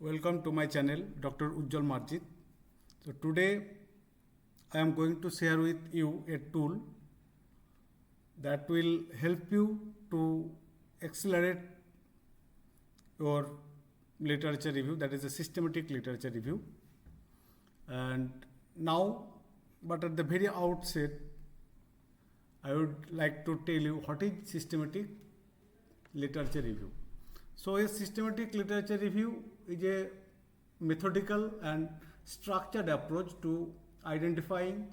Welcome to my channel, Dr. Ujjwal Marjit. So today I am going to share with you a tool that will help you to accelerate your literature review, that is a systematic literature review. And now, but at the very outset, I would like to tell you what is systematic literature review. So a systematic literature review is a methodical and structured approach to identifying,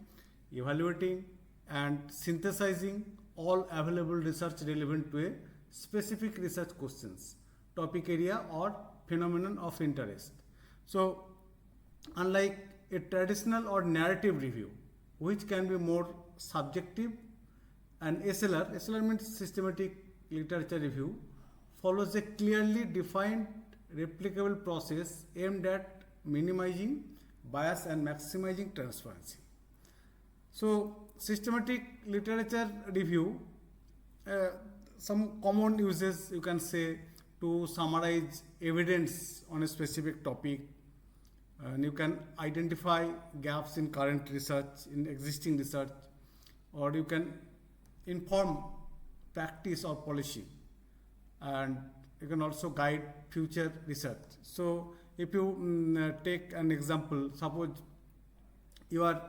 evaluating and synthesizing all available research relevant to a specific research questions, topic area or phenomenon of interest. So unlike a traditional or narrative review, which can be more subjective, and SLR means systematic literature review, follows a clearly defined replicable process aimed at minimizing bias and maximizing transparency. So systematic literature review, some common uses you can say to summarize evidence on a specific topic, and you can identify gaps in current research, in existing research, or you can inform practice or policy, and you can also guide future research. So if you take an example, suppose you are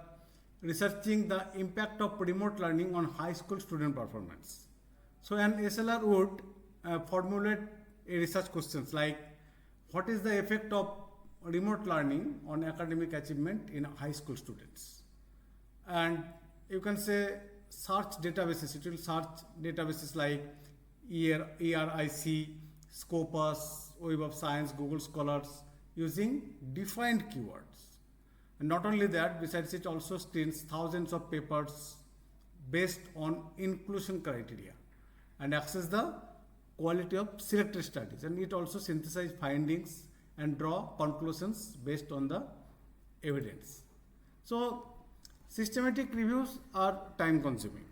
researching the impact of remote learning on high school student performance. So an SLR would formulate a research questions like, what is the effect of remote learning on academic achievement in high school students? And you can say search databases. It will search databases like ERIC, Scopus, Web of Science, Google Scholars, using defined keywords. And not only that, besides it also screens thousands of papers based on inclusion criteria and access the quality of selected studies. And it also synthesizes findings and draw conclusions based on the evidence. So systematic reviews are time consuming.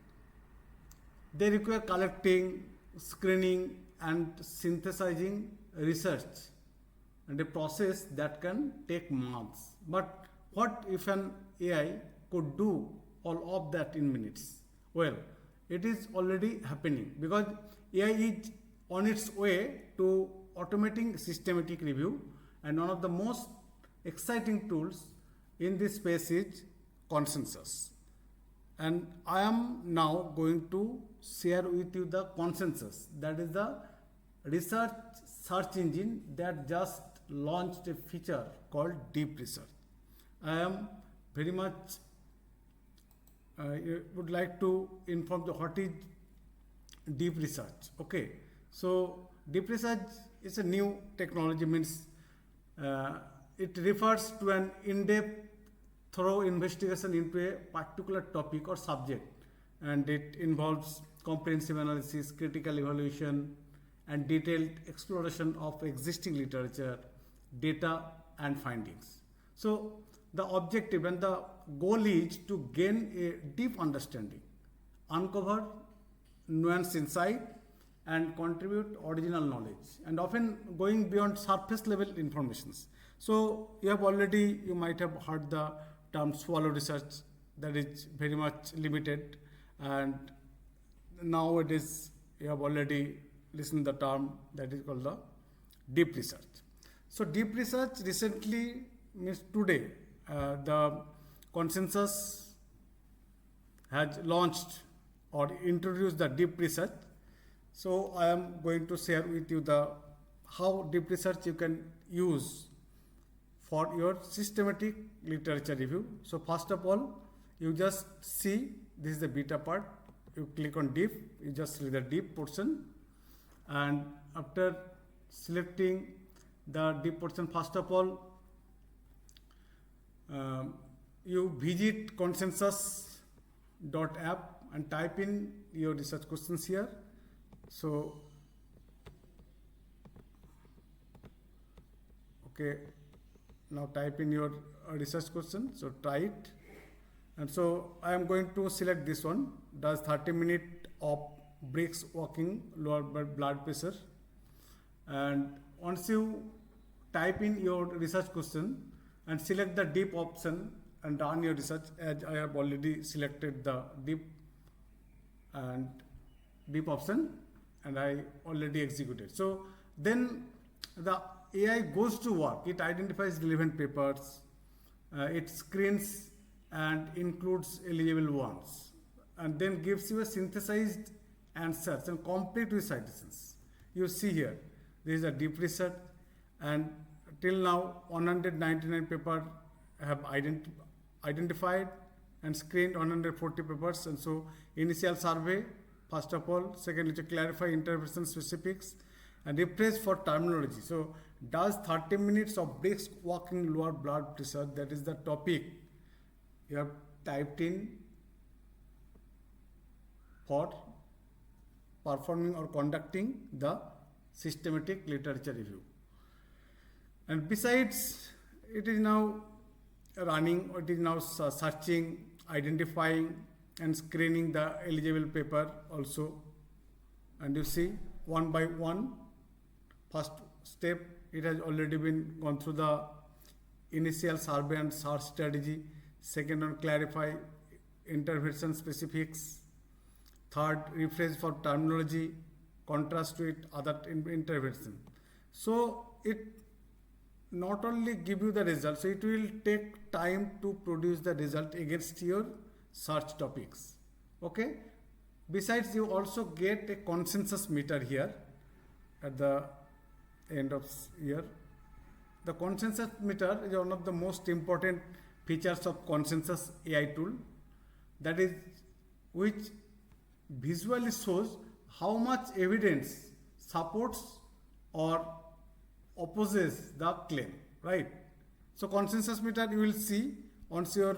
They require collecting, screening and synthesizing research, and a process that can take months. But what if an AI could do all of that in minutes? Well, it is already happening because AI is on its way to automating systematic review, and one of the most exciting tools in this space is consensus. And I am now going to share with you the consensus, that is the research search engine that just launched a feature called deep research. I am very much would like to inform the what is deep research. Okay, so deep research is a new technology, means it refers to an in-depth thorough investigation into a particular topic or subject, and it involves comprehensive analysis, critical evaluation and detailed exploration of existing literature, data and findings. So the objective and the goal is to gain a deep understanding, uncover nuanced insight and contribute original knowledge, and often going beyond surface level informations. So you might have heard the term swallow research, that is very much limited, and nowadays you have already listened the term that is called the deep research. So deep research recently, means today, the consensus has launched or introduced the deep research. So I am going to share with you the how deep research you can use for your systematic literature review. So first of all, you just see this is the beta part. You click on deep, you just select the deep portion, and after selecting the deep portion, first of all, you visit consensus.app and type in your research questions here. So okay, now type in your research question, so try it. And so I am going to select this one, does 30 minutes of brisk walking lower blood pressure. And once you type in your research question and select the deep option and run your research, as I have already selected the deep option and I already executed. So then the AI goes to work. It identifies relevant papers, it screens and includes eligible ones, and then gives you a synthesized answers and complete with citations. You see here, this is a deep research, and till now 199 papers have identified and screened 140 papers. And so initial survey, first of all, secondly to clarify intervention specifics and refresh for terminology. So does 30 minutes of brisk walking lower blood pressure, that is the topic you have typed in for performing or conducting the systematic literature review. And besides, it is now running, it is now searching, identifying and screening the eligible paper also. And you see, one by one, first step, it has already been gone through the initial survey and search strategy. Second one, clarify intervention specifics. Third, refresh for terminology, contrast with other intervention. So it not only give you the result, so it will take time to produce the result against your search topics. Okay. Besides, you also get a consensus meter here at the end of year. The consensus meter is one of the most important features of consensus AI tool, that is, which visually shows how much evidence supports or opposes the claim, right? So consensus meter you will see once your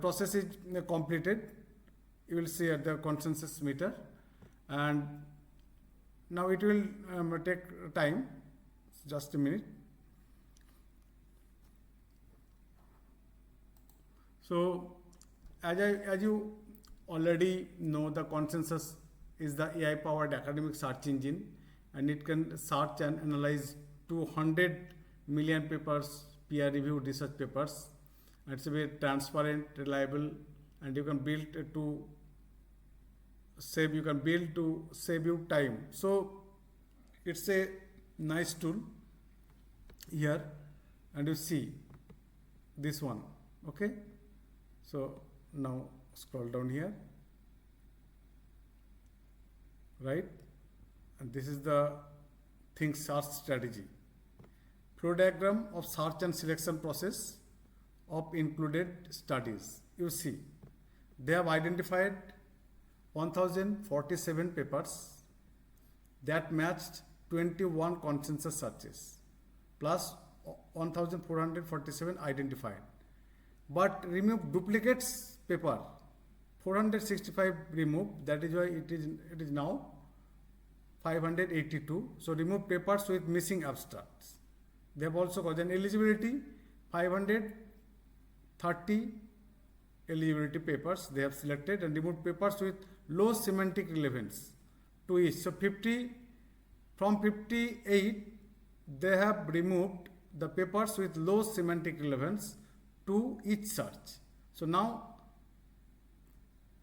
process is completed, you will see at the consensus meter, and now it will take time, just a minute. So as you already know, the consensus is the AI powered academic search engine, and it can search and analyze 200 million papers, peer reviewed research papers. It's very transparent, reliable, and you can build to save you time. So it's a nice tool here, and you see this one. Okay, so now scroll down here, right? And this is the think search strategy. Flow diagram of search and selection process of included studies. You see, they have identified 1047 papers that matched 21 consensus searches plus 1447 identified, but remove duplicates paper 465 removed. That is why it is now 582. So remove papers with missing abstracts. They have also got an eligibility 530 eligibility papers they have selected, and removed papers with low semantic relevance to each. So 50 from 58 they have removed the papers with low semantic relevance to each search. So now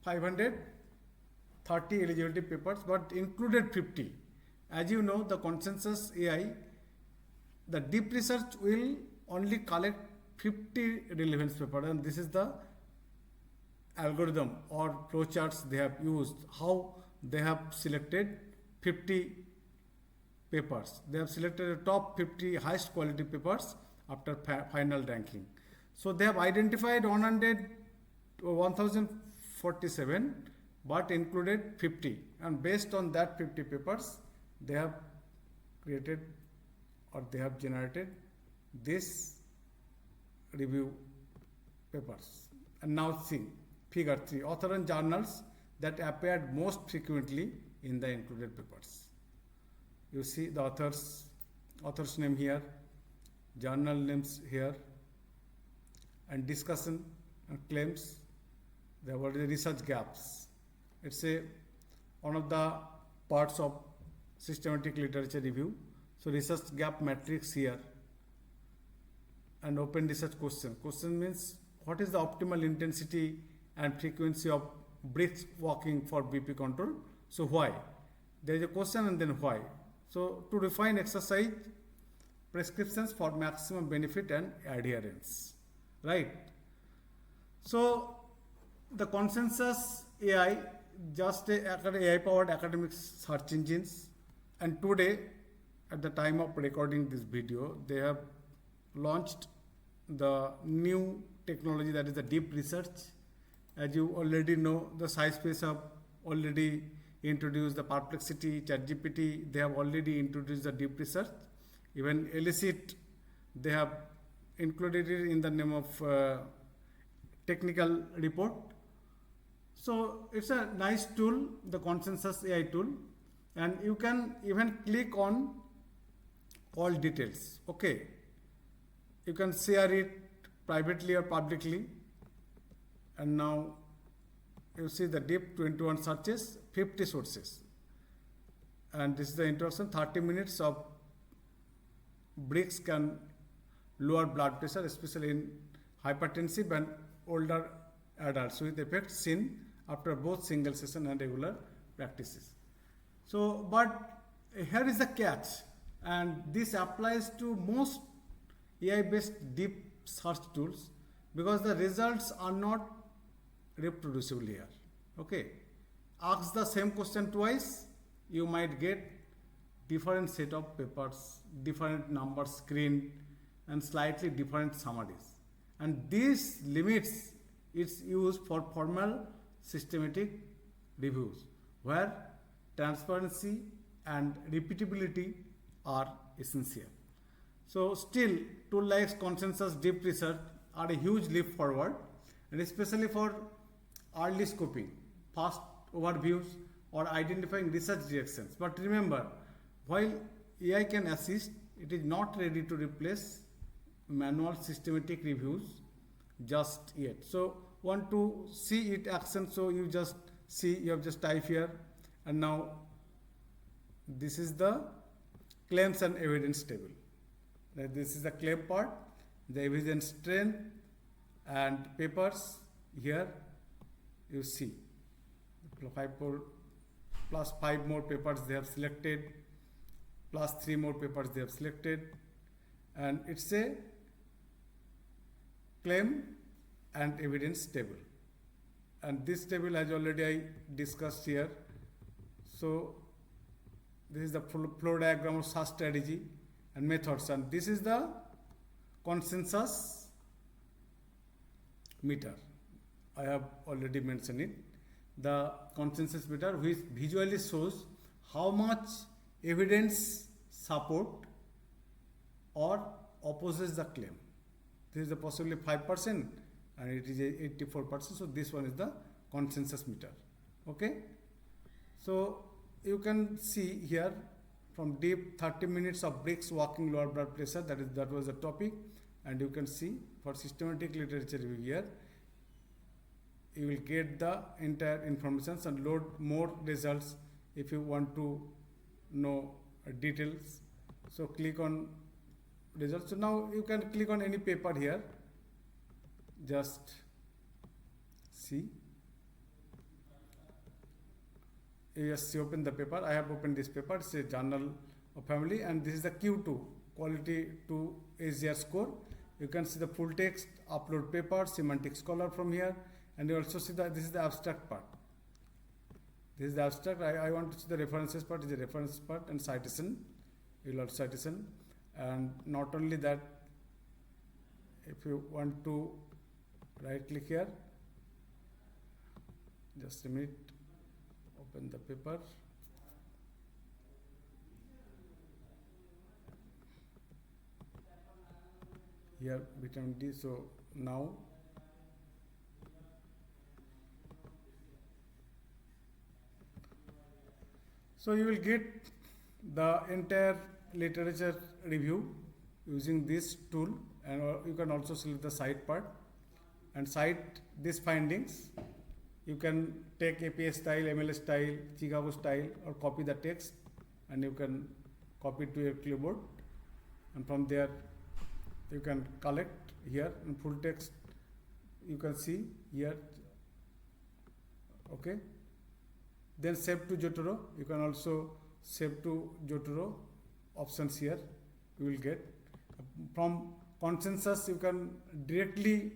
530 eligibility papers, but included 50. As you know, the consensus AI, the deep research will only collect 50 relevance papers, and this is the algorithm or flowcharts they have used, how they have selected 50 papers. They have selected the top 50 highest quality papers after final ranking. So they have identified 1047, but included 50, and based on that 50 papers they have created or they have generated this review papers. And now see figure 3, author and journals that appeared most frequently in the included papers. You see the author's name here, journal names here, and discussion and claims. There were the research gaps. It's one of the parts of systematic literature review. So research gap matrix here, and open research question. Question means what is the optimal intensity and frequency of brisk walking for BP control? So why? There is a question and then why. So to refine exercise prescriptions for maximum benefit and adherence, right? So the consensus AI, just AI powered academic search engines, and today at the time of recording this video they have launched the new technology, that is the deep research. As you already know, the SciSpace have already introduced the Perplexity, ChatGPT, they have already introduced the deep research. Even Elicit, they have included it in the name of technical report. So it's a nice tool, the consensus AI tool, and you can even click on all details. Okay, you can share it privately or publicly. And now you see the deep 21 searches, 50 sources, and this is the introduction. 30 minutes of breaks can lower blood pressure, especially in hypertensive and older adults, with effects seen after both single session and regular practices. So, but here is the catch, and this applies to most AI based deep search tools, because the results are not reproducible here. Okay, ask the same question twice, you might get different set of papers, different numbers screened, and slightly different summaries, and this limits its use for formal systematic reviews where transparency and repeatability are essential. So still, tool like consensus deep research are a huge leap forward, and especially for early scoping, fast overviews, or identifying research directions. But remember, while AI can assist, it is not ready to replace manual systematic reviews just yet. So want to see it action, so you just see, you have just type here, and now this is the claims and evidence table. This is the claim part, the evidence strength and papers. Here you see 5 more papers they have selected, plus 3 more papers they have selected, and it's a claim and evidence table. And this table, as already I discussed here, so this is the flow diagram of search strategy and methods, and this is the consensus meter. I have already mentioned it. The consensus meter, which visually shows how much evidence support or opposes the claim. This is the possibly 5%, and it is 84%. So this one is the consensus meter. Okay. So you can see here from deep 30 minutes of brisk walking lower blood pressure. That was the topic, and you can see for systematic literature review here. You will get the entire information and load more results if you want to know details. So click on results. So now you can click on any paper here. Just see. You just open the paper. I have opened this paper. It's a journal of family, and this is the Q2 quality to ASR score. You can see the full text, upload paper, semantic scholar from here. And you also see that this is the abstract part. This is the abstract. I want to see the references part, is the reference part, and citation. You will have citation. And not only that, if you want to right click here, just a minute, open the paper. Here vitamin D. So now so you will get the entire literature review using this tool, and you can also select the cite part and cite these findings. You can take APA style, ML style, Chicago style, or copy the text, and you can copy to your clipboard, and from there you can collect here in full text. You can see here, okay. Then save to Jotaro. You can also save to Jotaro options here. You will get from consensus. You can directly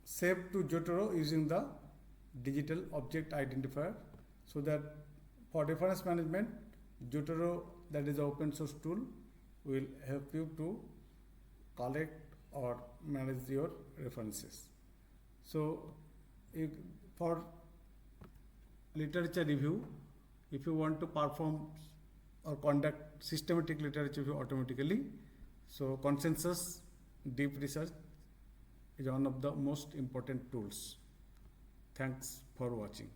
save to Jotaro using the digital object identifier, so that for reference management, Jotaro, that is the open source tool, will help you to collect or manage your references. So for literature review, if you want to perform or conduct systematic literature review automatically, so consensus deep research is one of the most important tools. Thanks for watching.